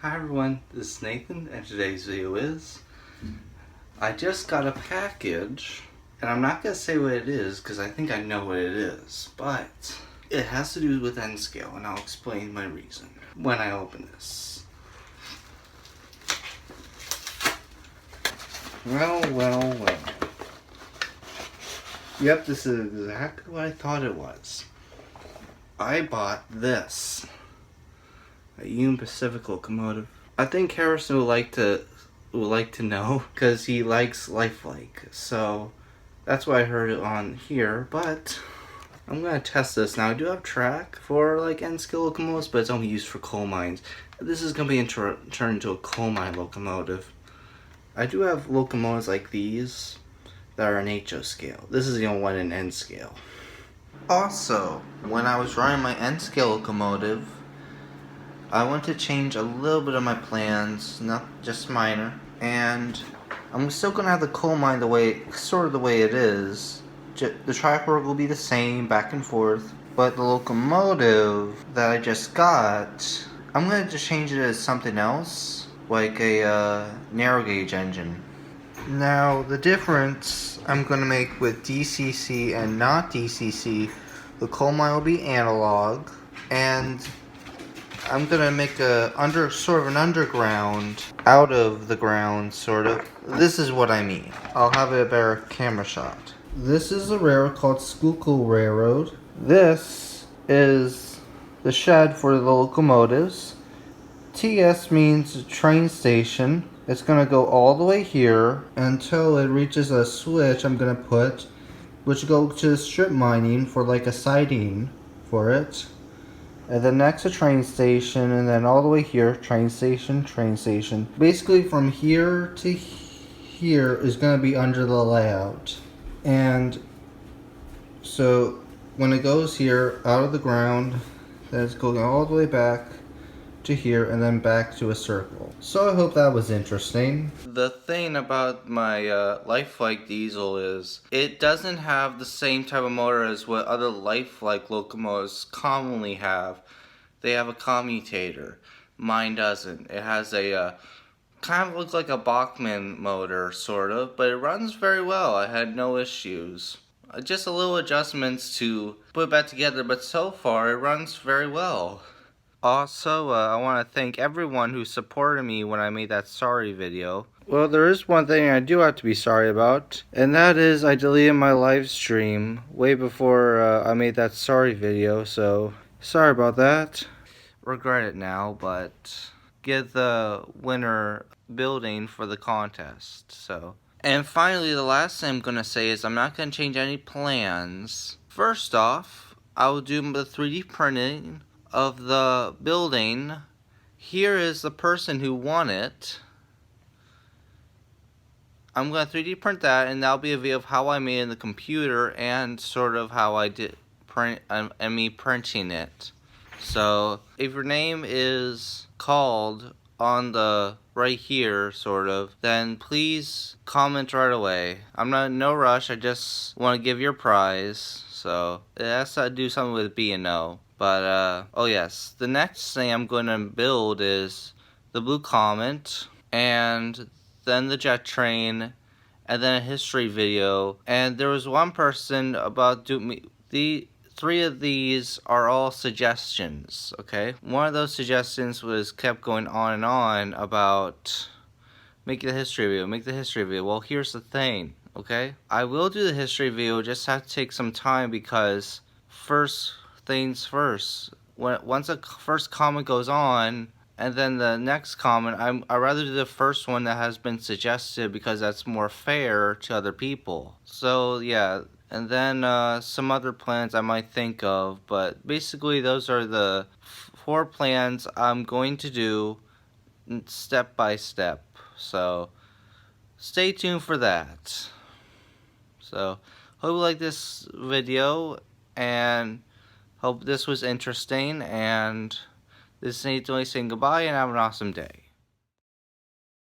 Hi everyone, this is Nathan, and today's video is I just got a package, and I'm not going to say what it is because I think I know what it is, but it has to do with N scale, and I'll explain my reason when I open this. Well. Yep, this is exactly what I thought it was. I bought this. A Union Pacific Locomotive. I think Harrison would like to know because he likes lifelike. So that's why I heard it on here. But I'm gonna test this now. I do have track for like N scale locomotives, but it's only used for coal mines. This is gonna be turned into a coal mine locomotive. I do have locomotives like these that are in HO scale. This is the only one in N scale. Also, when I was running my N scale locomotive, I want to change a little bit of my plans, not just minor, and I'm still going to have the coal mine the way it is. The track work will be the same, back and forth, but the locomotive that I just got, I'm going to just change it as something else, like a narrow gauge engine. Now, the difference I'm going to make with DCC and not DCC, the coal mine will be analog, and I'm gonna make sort of an underground, out of the ground, sort of. This is what I mean. I'll have a better camera shot. This is a railroad called Schuylkill Railroad. This is the shed for the locomotives. TS means train station. It's gonna go all the way here until it reaches a switch I'm gonna put, which go to the strip mining for like a siding for it. And then next a train station, and then all the way here, train station, train station. Basically from here to here is going to be under the layout. And so when it goes here, out of the ground, then it's going all the way back to here, and then back to a circle. So I hope that was interesting. The thing about my lifelike diesel is it doesn't have the same type of motor as what other lifelike locomotives commonly have. They have a commutator. Mine doesn't. It has a kind of looks like a Bachmann motor, sort of, but it runs very well. I had no issues. Just a little adjustments to put it back together, but so far it runs very well. Also, I want to thank everyone who supported me when I made that sorry video. Well, there is one thing I do have to be sorry about, and that is I deleted my live stream way before I made that sorry video, so sorry about that. Regret it now, but get the winner building for the contest, so. And finally, the last thing I'm going to say is I'm not going to change any plans. First off, I will do the 3D printing of the building. Here is the person who won it. I'm going to 3D print that, and that'll be a video of how I made it in the computer and sort of how I did print and me printing it. So if your name is called on the right here, sort of, then please comment right away. I'm not in no rush. I just want to give your prize. So it has to do something with B and O. But, oh yes, the next thing I'm going to build is the Blue Comet, and then the Jet Train, and then a history video. And there was one person about the 3 of these are all suggestions, okay? One of those suggestions was kept going on and on about make the history video. Well, here's the thing, okay? I will do the history video, just have to take some time because first things first. Once the first comment goes on, and then the next comment, I'd rather do the first one that has been suggested because that's more fair to other people. So yeah, and then some other plans I might think of, but basically those are the 4 plans I'm going to do step by step. So stay tuned for that. So hope you like this video, and hope this was interesting, and this is Nathan saying goodbye and have an awesome day.